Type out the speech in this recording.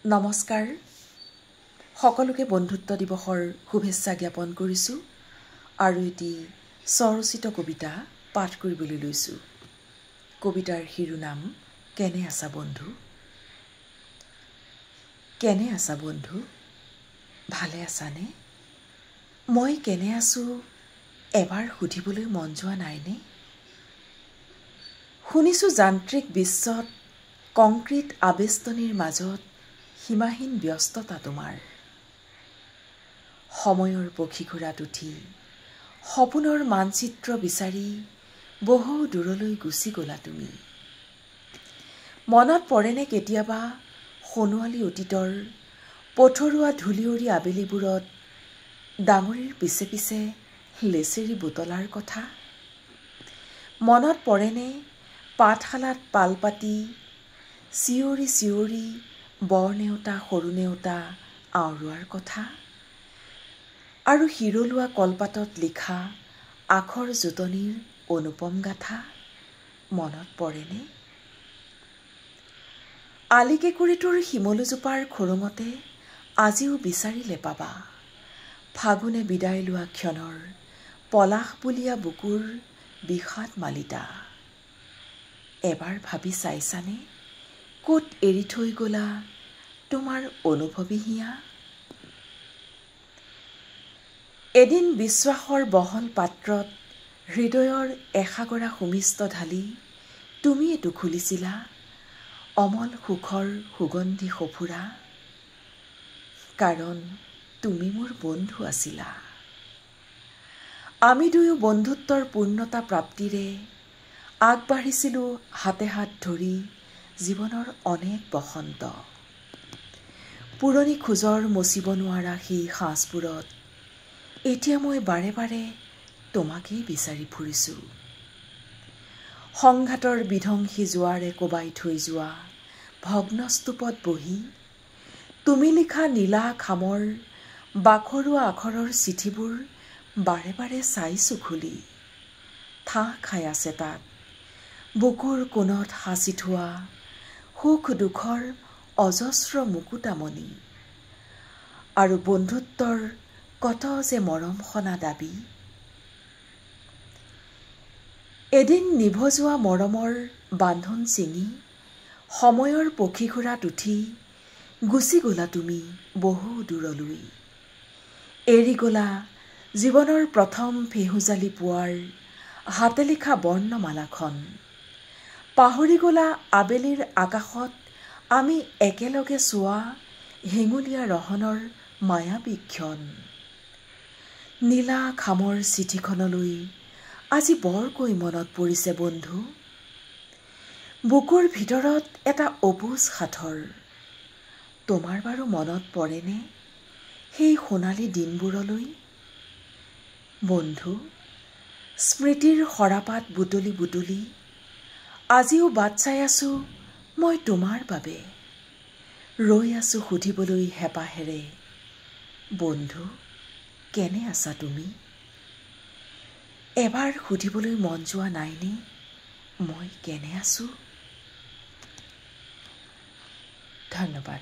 নমস্কাৰ সকলোকে বন্ধুত্ব দিৱসৰ শুভেচ্ছা জ্ঞাপন কৰিছোঁ আৰু এটি স্বৰচিত কবিতা পাঠ কৰিবলৈ লৈছোঁ। কবিতাৰ শিৰোনাম কেনে আছা বন্ধু। কেনে আছা বন্ধু, ভালে আছানে? মই কেনে আছোঁ এবাৰ সুধিবলৈ মন যোৱা নাইনে? শুনিছোঁ যান্ত্ৰিক বিশ্বত কংক্ৰিট আবেষ্টনীৰ মাজত সীমাহীন ব্যস্ততা তোমাৰ। সময়ৰ পক্ষীঘোঁৰাত উঠি সপোনৰ মানচিত্ৰ বিচাৰি বহু দূৰলৈ গুচি গ'লা তুমি। মনত পৰেনে কেতিয়াবা সোণোৱালী অতীতৰ পথৰুৱা ধূলিউৰি আবেলিবোৰত ডাঙৰীৰ পিছে পিছে লেচেৰি বুটলাৰ কথা? মনত পৰেনে পাঠশালাত পালপাতি চিঞৰি চিঞৰি বৰ নেওতা সৰু নেওতা আওৰোৱাৰ কথা? আৰু শিৰলোৱা কলপাতত লিখা আখৰ জোঁটনিৰ অনুপম গাথা মনত পৰেনে? আলিকেঁকুৰিটোৰ শিমলুজোপাৰ খুৰুঙতে আজিও বিচাৰিলে পাবা ফাগুনে বিদায় লোৱা ক্ষণৰ পলাশবুলীয়া বুকুৰ বিষাদ মালিতা। এবাৰ ভাবি চাইছানে ক'ত এৰি থৈ গ'লা তোমাৰ অনুভৱী হিয়া? এদিন বিশ্বাসৰ বহল পাত্ৰত হৃদয়ৰ এসাগৰা সুমিষ্ট ঢালি তুমিয়েতো খুলিছিলা অমল সুখৰ সুগন্ধি সফুৰা। কাৰণ তুমি মোৰ বন্ধু আছিলা। আমি দুয়ো বন্ধুত্বৰ পূৰ্ণতা প্ৰাপ্তিৰে আগবাঢ়িছিলোঁ হাতে হাত ধৰি জীৱনৰ অনেক বসন্ত। পুৰণি খোজৰ মচিব নোৱাৰা সেই সাঁচবোৰত এতিয়া মই বাৰে বাৰে তোমাকেই বিচাৰি ফুৰিছোঁ। সংঘাতৰ বিধ্বংসী জোৱাৰে কোবাই থৈ যোৱা ভগ্নস্তূপত বহি তুমি লিখা নীলা খামৰ বাখৰুৱা আখৰৰ চিঠিবোৰ বাৰে বাৰে চাইছোঁ খুলি। ঠাহ খাই আছে তাত বুকুৰ কোণত সাঁচি থোৱা সুখ দুখৰ অজস্ৰ মুকুতামণি আৰু বন্ধুত্বৰ কত যে মৰম সনা দাবী। এদিন নিভজোৱা মৰমৰ বান্ধোন ছিঙি সময়ৰ পক্ষীঘোঁৰাত উঠি গুচি গ'লা তুমি বহু দূৰলৈ। এৰি গ'লা জীৱনৰ প্ৰথম ফেহুজালি পোৱাৰ হাতে লিখা বৰ্ণমালাখন। পাহৰি গ'লা আবেলিৰ আকাশত আমি একেলগে চোৱা হেঙুলীয়া ৰহনৰ মায়াবী ক্ষণ। নীলা খামৰ চিঠিখনলৈ আজি বৰকৈ মনত পৰিছে বন্ধু। বুকুৰ ভিতৰত এটা অবুজ সাঁথৰ। তোমাৰ বাৰু মনত পৰেনে সেই সোণালী দিনবোৰলৈ? বন্ধু, স্মৃতিৰ সৰাপাত বুটলি বুটলি আজিও বাট চাই আছোঁ মই তোমাৰ বাবে। ৰৈ আছোঁ সুধিবলৈ হেঁপাহেৰে বন্ধু কেনে আছা তুমি? এবাৰ সুধিবলৈ মন যোৱা নাইনে মই কেনে আছোঁ? ধন্যবাদ।